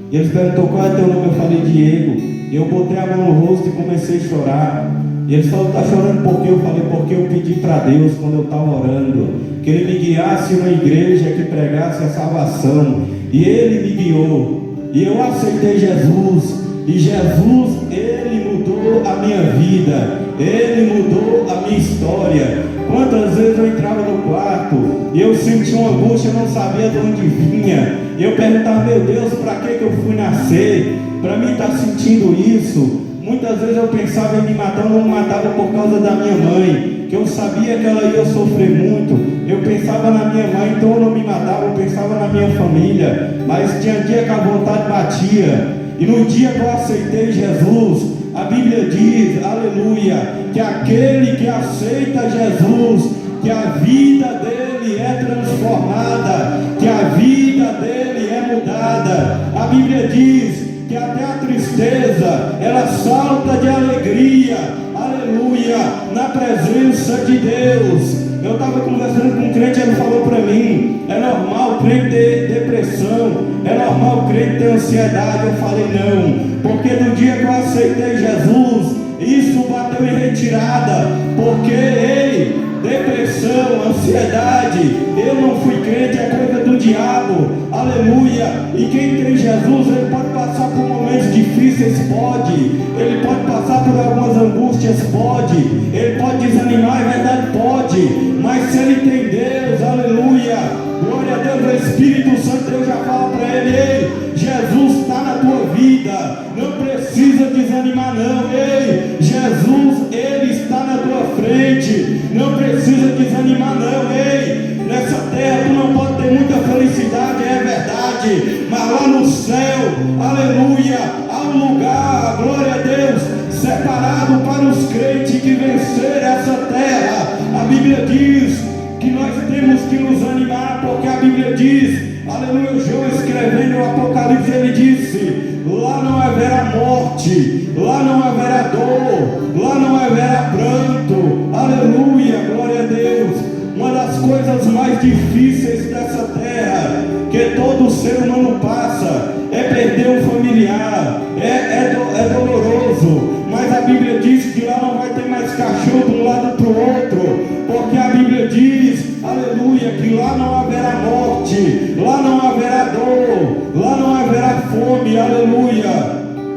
E eles perguntou qual é teu nome. Eu falei Diego. E eu botei a mão no rosto e comecei a chorar. E eles falaram, está chorando por quê? Eu falei, porque eu pedi para Deus, quando eu estava orando, que Ele me guiasse na igreja que pregasse a salvação. E Ele me guiou. E eu aceitei Jesus. E Jesus, Ele mudou a minha vida. Ele mudou a minha história. Quantas vezes eu entrava no quarto e eu sentia uma angústia, eu não sabia de onde vinha. E eu perguntava, meu Deus, para que eu fui nascer? Para mim estar sentindo isso. Muitas vezes eu pensava em me matar, eu não me matava por causa da minha mãe, que eu sabia que ela ia sofrer muito. Eu pensava na minha mãe, então eu não me matava, eu pensava na minha família. Mas tinha dia que a vontade batia. E no dia que eu aceitei Jesus, a Bíblia diz, aleluia, que aquele que aceita Jesus, que a vida dele é transformada, que a vida dele é mudada. A Bíblia diz que até a tristeza, ela salta de alegria, aleluia, na presença de Deus. Eu estava conversando com um crente, ele falou para mim, é normal o crente ter depressão, é normal o crente ter ansiedade. Eu falei, não, porque no dia que eu aceitei Jesus, isso bateu em retirada, porque, depressão, ansiedade, eu não fui crente, é coisa do diabo, aleluia. E quem tem Jesus, ele pode passar por momentos difíceis, pode, ele pode passar por algumas angústias, pode, ele pode desanimar, é verdade, pode, mas se ele tem Deus, aleluia, glória a Deus, o Espírito Santo, Deus já fala para ele, ei, Jesus está na tua vida, não precisa desanimar não, ei, Jesus, Ele está na tua frente, não precisa desanimar não, ei, nessa terra tu não pode ter muita felicidade, é verdade, mas lá no céu, aleluia, há um lugar, glória a Deus, separado para os crentes que venceram essa terra. A Bíblia diz que nós temos que nos animar, porque a Bíblia diz, aleluia, João escrevendo o Apocalipse, ele disse, lá não haverá morte, lá não haverá dor, lá não haverá pranto, aleluia, glória a Deus. Uma das coisas mais difíceis dessa terra, que todo ser humano passa, é perder um familiar, é doloroso, mas a Bíblia diz que lá não vai ter mais cachorro de um lado para o outro, porque a Bíblia diz, aleluia, que lá não haverá morte, lá não haverá dor, lá não haverá fome, aleluia,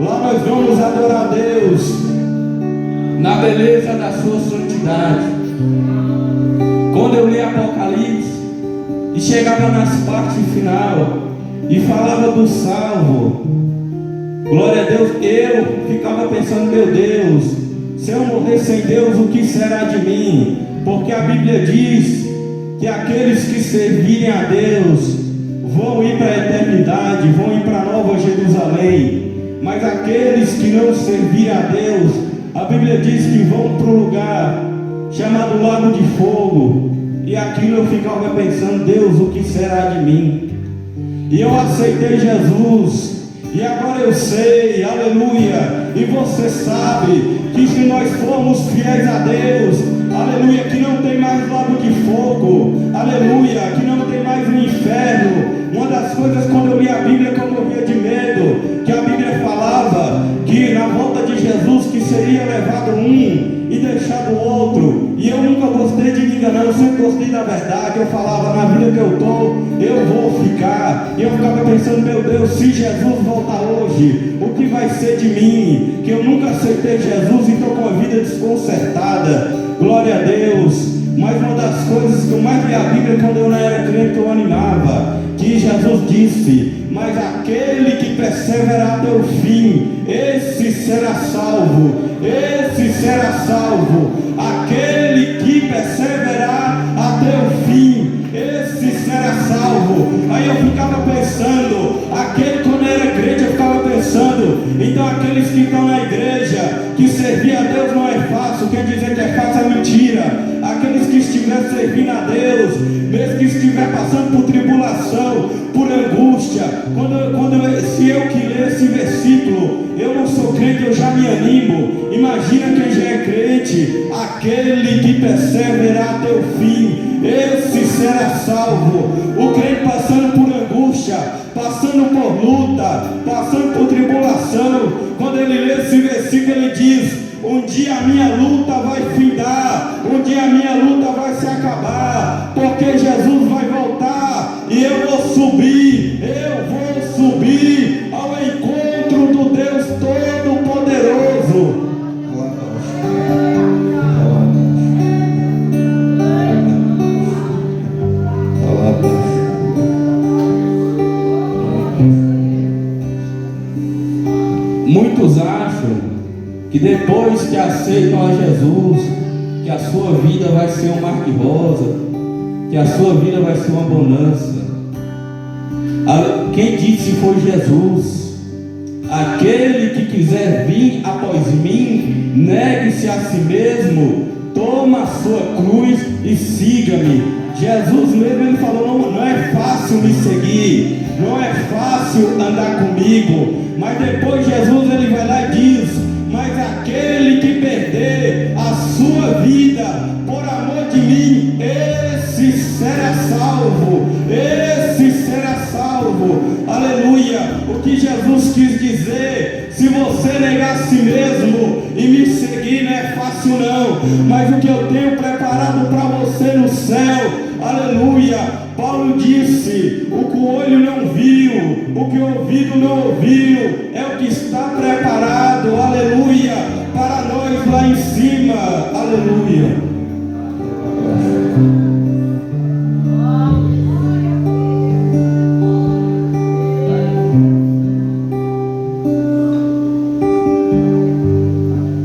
lá nós vamos adorar a Deus, na beleza da sua santidade. Quando eu li Apocalipse, e chegava nas partes final, e falava do salvo, glória a Deus, eu ficava pensando, meu Deus, se eu morrer sem Deus, o que será de mim? Porque a Bíblia diz que aqueles que servirem a Deus vão ir para a eternidade, vão ir para a Nova Jerusalém, mas aqueles que não servirem a Deus, a Bíblia diz que vão para um lugar chamado Lago de Fogo. E aquilo eu ficava pensando, Deus, o que será de mim? E eu aceitei Jesus, e agora eu sei, aleluia, e você sabe que se nós formos fiéis a Deus, aleluia, que não tem mais lago de fogo, aleluia, que não tem mais o inferno. Uma das coisas, quando eu li a Bíblia, que eu morria de medo, que a Bíblia falava que na volta de Jesus, que seria levado um e deixado o outro, e eu nunca gostei de me enganar, eu sempre gostei da verdade. Eu falava, na vida que eu estou, eu vou ficar, e eu ficava pensando, meu Deus, se Jesus voltar hoje, o que vai ser de mim? Que eu nunca aceitei Jesus e estou com a vida desconcertada, glória a Deus. Mas uma das coisas que eu mais li a Bíblia, quando eu não era crente, eu animava, que Jesus disse, mas aquele que perseverar até o fim, esse será salvo, esse será salvo, aquele que perseverar até o fim, esse será salvo. Aí eu ficava pensando, aquele, quando eu era crente, eu ficava Então aqueles que estão na igreja, que servir a Deus não é fácil, quer dizer que é fácil é mentira. Aqueles que estiver servindo a Deus, mesmo que estiver passando por tribulação, por angústia, se eu que ler esse versículo, eu não sou crente, eu já me animo. Imagina quem já é crente: aquele que perseverar até o fim, esse será salvo. O crente passando por angústia, passando por luta, passando por tribulação, quando ele lê esse versículo, ele diz: um dia a minha luta vai findar, um dia a minha luta vai se acabar, porque Jesus vai voltar e eu vou subir ao encontro do Deus Todo-Poderoso. Muitos acham que depois que aceitam a Jesus, que a sua vida vai ser um mar de rosa, que a sua vida vai ser uma bonança. Quem disse foi Jesus: aquele que quiser vir após mim, negue-se a si mesmo, toma a sua cruz e siga-me. Jesus mesmo, ele falou: não é fácil me seguir, não é fácil andar comigo. Mas depois Jesus, ele vai lá e diz: mas aquele que perder a sua vida por amor de mim, esse será salvo, esse será salvo. Aleluia. O que Jesus quis dizer: se você negar a si mesmo e me seguir, não é fácil não, mas o que eu tenho preparado para você no céu, aleluia. Paulo disse: o que o olho não viu, o que o ouvido não ouviu, é o que está preparado, aleluia, para nós lá em cima, aleluia.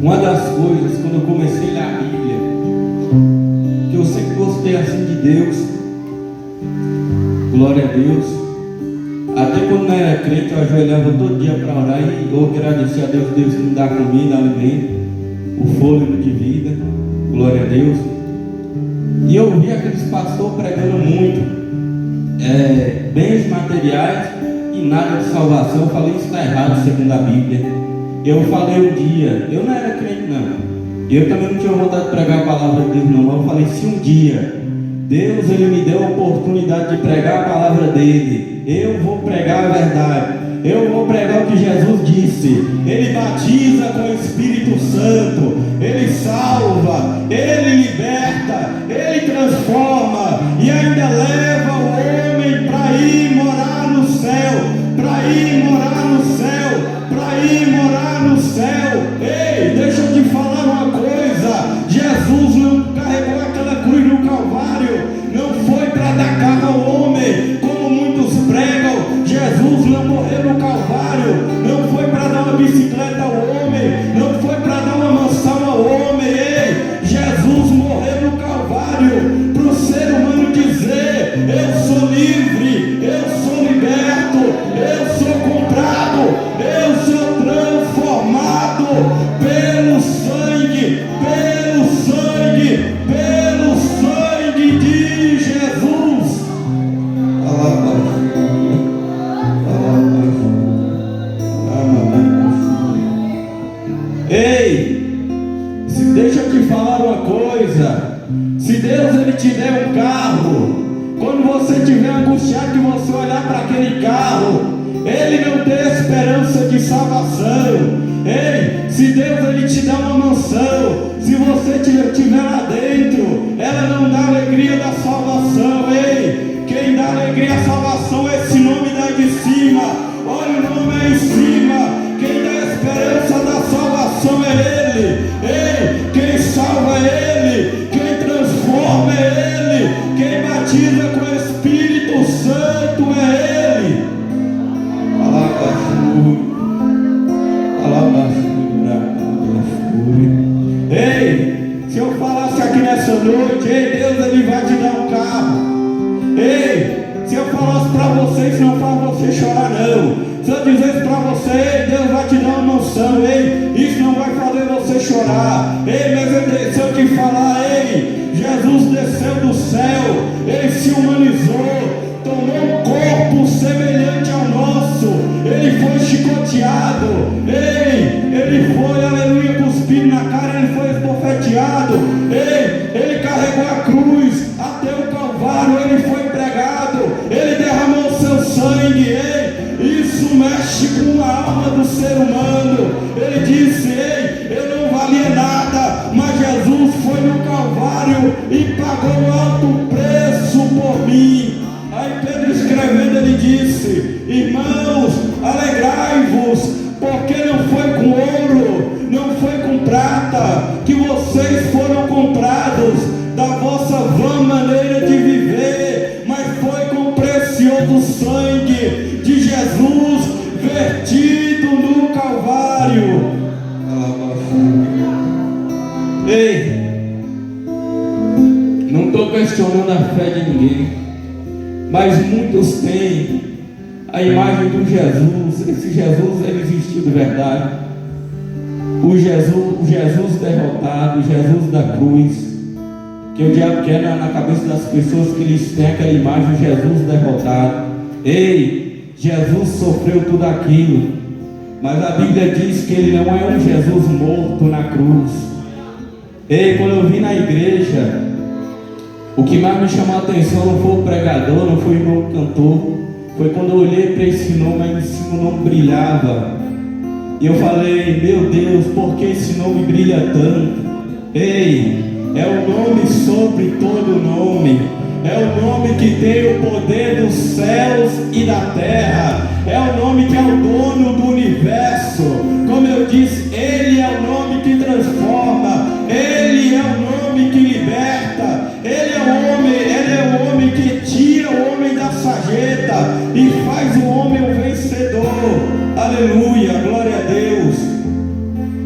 Uma das coisas, quando eu comecei a ler a Bíblia, que eu sempre gostei assim de Deus, glória a Deus, até quando não era crente, eu ajoelhava todo dia para orar e eu agradecia a Deus, Deus que me dá comida, alimento, o fôlego de vida, glória a Deus. E eu vi aqueles pastores pregando muito, bens materiais e nada de salvação. Eu falei: isso está errado segundo a Bíblia. Eu falei um dia, eu não era crente não, eu também não tinha vontade de pregar a palavra de Deus não, mas eu falei: se um dia Deus, ele me deu a oportunidade de pregar a palavra dele, eu vou pregar a verdade, eu vou pregar o que Jesus disse. Ele batiza com o Espírito Santo, ele salva, ele liberta, ele transforma e ainda leva o homem para ir morar no céu, para ir morar no céu, para ir morar no céu. Ei, deixa eu te falar uma coisa: Jesus não carregou aquela cruz no Calvário, não foi para dar carro ao homem, como muitos pregam. Jesus não morreu no Calvário, não foi para dar uma bicicleta ao homem, não foi para dar uma mansão ao homem. Ei, Jesus morreu no Calvário para o ser humano dizer: eu sou livre, eu sou liberto, eu sou comprado, eu sou transformado pelo sangue, pelo sangue, pelo sangue de Jesus. Ei, deixa eu te falar uma coisa: se Deus, ele te der um carro, quando você estiver angustiado, que você olhar para aquele carro, ele não tem esperança de salvação. Ei, se Deus, ele te dá uma mansão, se você estiver lá dentro, ela não dá alegria da salvação. Ei, quem dá alegria à salvação é esse nome daí de cima. Olha, o nome aí em cima. Quem dá esperança da salvação é ele. Ei, quem salva é ele, quem transforma é ele, quem batiza com o Espírito Santo é ele. Ei, se eu falasse aqui nessa noite: ei, Deus, ele vai te dar um carro. Ei, se eu falasse para vocês, não para você chorar não, Se eu dizer isso para você, ei, Deus vai te dar uma unção, ei, isso não vai fazer você chorar. Ei, mas se eu te falar, ei, Jesus desceu do céu, Ele se humanizou, tomou um corpo semelhante ao nosso, Ele foi chicoteado, ei, Ele foi, aleluia, cuspido na cara, Ele foi esbofeteado, ei, Ele carregou a cruz até o Calvário, Ele foi pregado, Ele derramou o seu sangue, ei, isso mexe com a alma do ser humano. Ele disse, ei, eu não valia nada, mas Jesus foi no Calvário e pagou um alto preço por mim. Aí Pedro escrevendo, ele disse, irmãos, alegrai-vos, porque não foi com ouro, não foi com prata, que vocês foram comprados da vossa vã maneira de viver, mas foi com o precioso sangue de Jesus, vertido no Calvário. Ei, não estou questionando a fé de ninguém, mas muitos têm a imagem do Jesus. Esse Jesus, ele existiu de verdade. O Jesus derrotado, o Jesus da cruz, que o diabo quer na cabeça das pessoas, que eles têm aquela imagem, Jesus derrotado. Ei, Jesus sofreu tudo aquilo, mas a Bíblia diz que ele não é um Jesus morto na cruz. Ei, quando eu vim na igreja, o que mais me chamou a atenção não foi o pregador, não foi o irmão cantor, foi quando eu olhei para esse nome, aí em cima o nome brilhava, e eu falei, meu Deus, por que esse nome brilha tanto? Ei, é o nome sobre todo nome, é o nome que tem o poder dos céus e da terra, é o nome que é o dono do universo. Como eu disse, Ele é o nome que transforma, Ele é o nome que liberta, Ele é o homem que tira o homem da sarjeta e faz o homem um vencedor. Aleluia, glória a Deus.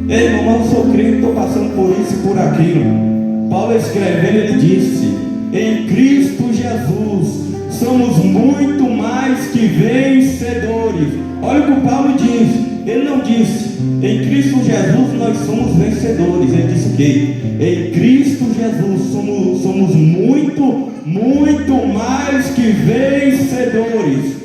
Ei, irmão, eu sou crente, estou passando por isso e por aquilo. Paulo escrevendo, ele disse, em Cristo Jesus somos muito mais que vencedores. Olha o que o Paulo diz. Ele não disse, em Cristo Jesus nós somos vencedores. Ele disse que em Cristo Jesus somos muito, muito mais que vencedores.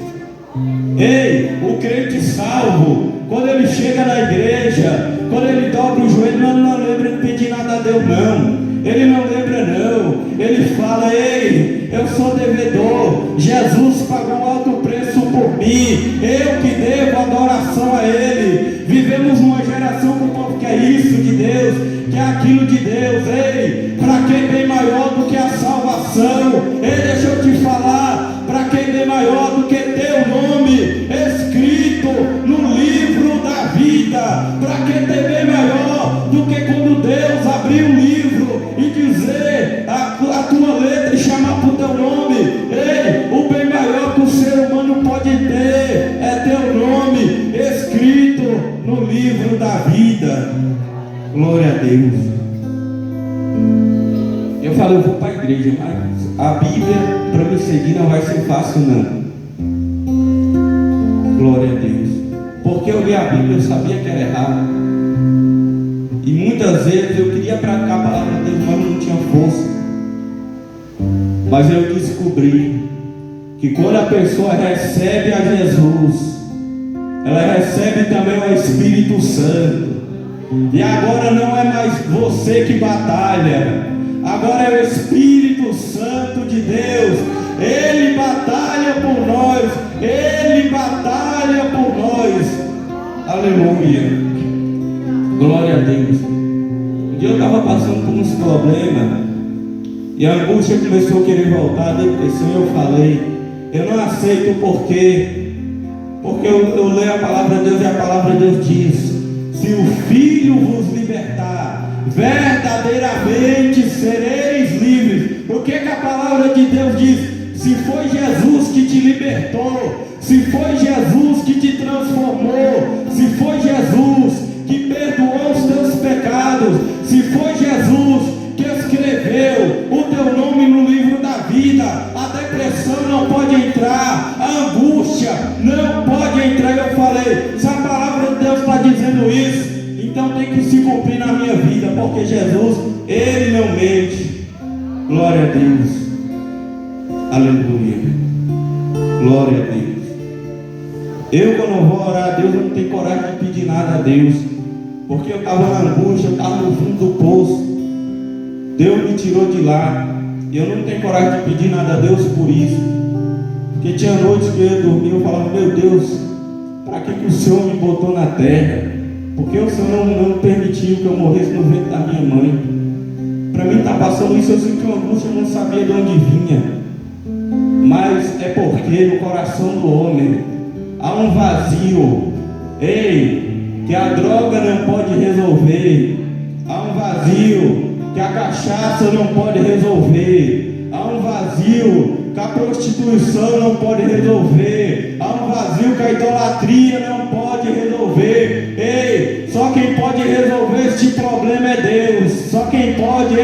Ei, o crente salvo, quando ele chega na igreja, quando ele dobra o joelho, não lembra de pedir nada a Deus, não. Ele não lembra, não. Ele fala, ei, eu sou devedor, Jesus pagou um alto preço por mim, eu que devo adoração a Ele. Vivemos numa geração que o povo quer isso de Deus, quer aquilo de Deus. Ei, para quem tem maior do que a salvação? Ei, deixa eu te falar, para quem tem maior do que teu nome escrito no livro da vida, para quem tem bem maior do que quando Deus abriu o livro e dizer a tua letra e chamar para o teu nome. Ei, o bem maior que o ser humano pode ter é teu nome escrito no livro da vida. Glória a Deus. Eu falo, eu vou para a igreja, mas a Bíblia para me seguir não vai ser fácil, não. Glória a Deus. Porque eu li a Bíblia, eu sabia que era errado. E muitas vezes eu queria praticar a palavra de Deus, mas não tinha força. Mas eu descobri que quando a pessoa recebe a Jesus, ela recebe também o Espírito Santo. E agora não é mais você que batalha, agora é o Espírito Santo de Deus. Ele batalha por nós, Ele batalha por nós. Aleluia. Glória a Deus. Um dia eu estava passando por uns problemas e a angústia começou a querer voltar, a depressão. Eu falei, eu não aceito porque eu leio a palavra de Deus e a palavra de Deus diz, se o Filho vos libertar, verdadeiramente sereis livres. O que a palavra de Deus diz? Se foi Jesus que te libertou, se foi Jesus que te transformou, se foi Jesus que perdoou os teus pecados, se foi Jesus que escreveu o teu nome no livro da vida, a depressão não pode entrar, a angústia não pode entrar. Eu falo, tem que se cumprir na minha vida, porque Jesus, Ele não mente. Glória a Deus. Aleluia. Glória a Deus. Eu, quando eu vou orar a Deus, eu não tenho coragem de pedir nada a Deus, porque eu estava na angústia, eu estava no fundo do poço. Deus me tirou de lá, e eu não tenho coragem de pedir nada a Deus por isso. Porque tinha noites que eu ia dormir e eu falava: meu Deus, para que o Senhor me botou na terra? Porque o Senhor não permitiu que eu morresse no ventre da minha mãe. Para mim estar passando isso, eu senti uma angústia, eu não sabia de onde vinha. Mas é porque no coração do homem há um vazio, ei, que a droga não pode resolver. Há um vazio que a cachaça não pode resolver. Há um vazio que a prostituição não pode resolver. Há um vazio que a idolatria não pode resolver. Ei, só quem pode resolver este problema é Deus. Só quem pode,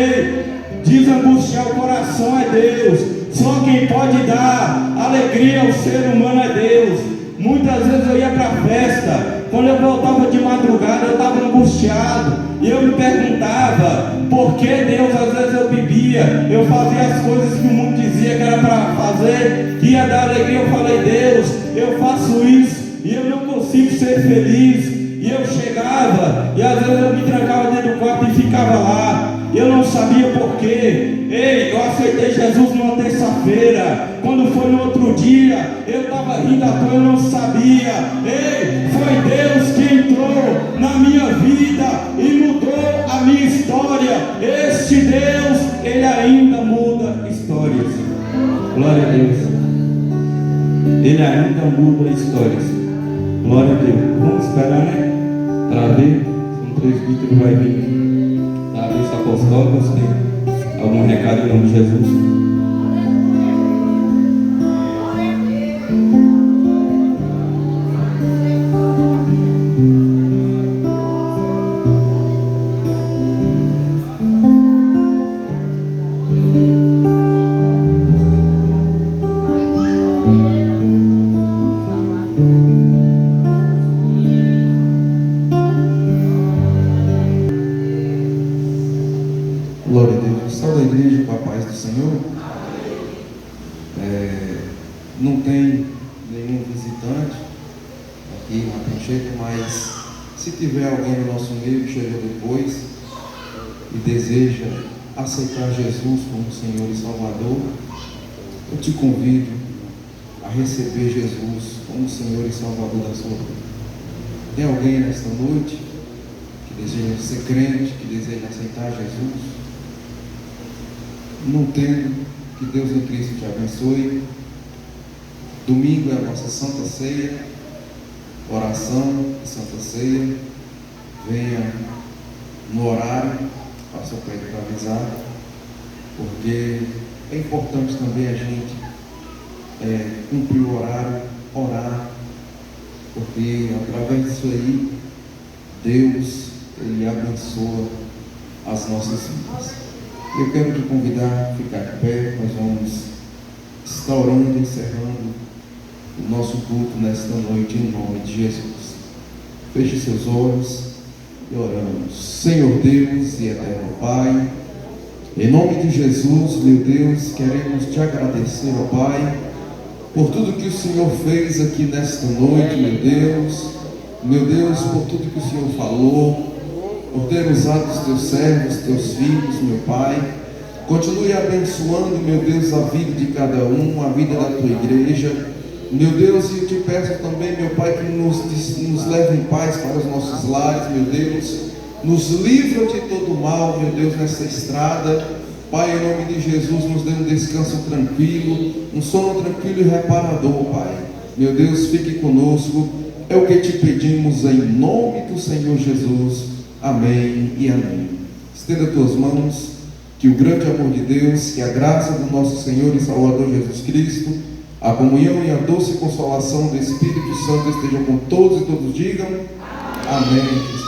desangustiar o coração é Deus. Só quem pode dar alegria ao ser humano é Deus. Muitas vezes eu ia para a festa, quando eu voltava de madrugada eu estava angustiado, e eu me perguntava, por que Deus? Às vezes eu bebia, eu fazia as coisas que o mundo dizia que era para fazer, que ia dar alegria. Eu falei: Deus, eu faço isso e eu não consigo ser feliz. E eu chegava, e às vezes eu me trancava dentro do quarto e ficava lá. Eu não sabia porquê. Ei, eu aceitei Jesus numa terça-feira. Quando foi no outro dia, eu estava rindo à toa, eu não sabia. Ei, foi Deus que entrou na minha vida e mudou a minha história. Este Deus, Ele ainda muda histórias. Glória a Deus. Ele ainda muda histórias. Glória a Deus. Vamos esperar, né? Para ver se um presbítero vai vir. Da bênção apostólica, você tem algum recado em nome de Jesus? Glória a Deus. Salve a igreja com a paz do Senhor. Não tem nenhum visitante aqui na Prancheta, mas se tiver alguém no nosso meio que chega depois e deseja aceitar Jesus como Senhor e Salvador, eu te convido a receber Jesus como Senhor e Salvador da sua vida. Tem alguém nesta noite que deseja ser crente, que deseja aceitar Jesus? Não tendo, que Deus em Cristo te abençoe. Domingo é a nossa Santa Ceia, oração e Santa Ceia. Venha no horário, passo o pé para avisar, porque é importante também a gente cumprir o horário, orar, porque através disso aí, Deus, Ele abençoa as nossas vidas. Eu quero te convidar a ficar de pé. Nós vamos estar orando, encerrando o nosso culto nesta noite, em nome de Jesus. Feche seus olhos e oramos. Senhor Deus e eterno Pai, em nome de Jesus, meu Deus, queremos te agradecer, ó Pai, por tudo que o Senhor fez aqui nesta noite, meu Deus, por tudo que o Senhor falou, por ter usado os teus servos, teus filhos, meu Pai. Continue abençoando, meu Deus, a vida de cada um, a vida da tua igreja, meu Deus. E eu te peço também, meu Pai, que nos leve em paz para os nossos lares, meu Deus. Nos livra de todo mal, meu Deus, nessa estrada. Pai, em nome de Jesus, nos dê um descanso tranquilo, um sono tranquilo e reparador, Pai. Meu Deus, fique conosco. É o que te pedimos em nome do Senhor Jesus. Amém e amém. Estenda tuas mãos, que o grande amor de Deus, que a graça do nosso Senhor e Salvador Jesus Cristo, a comunhão e a doce consolação do Espírito Santo estejam com todos e todos digam amém.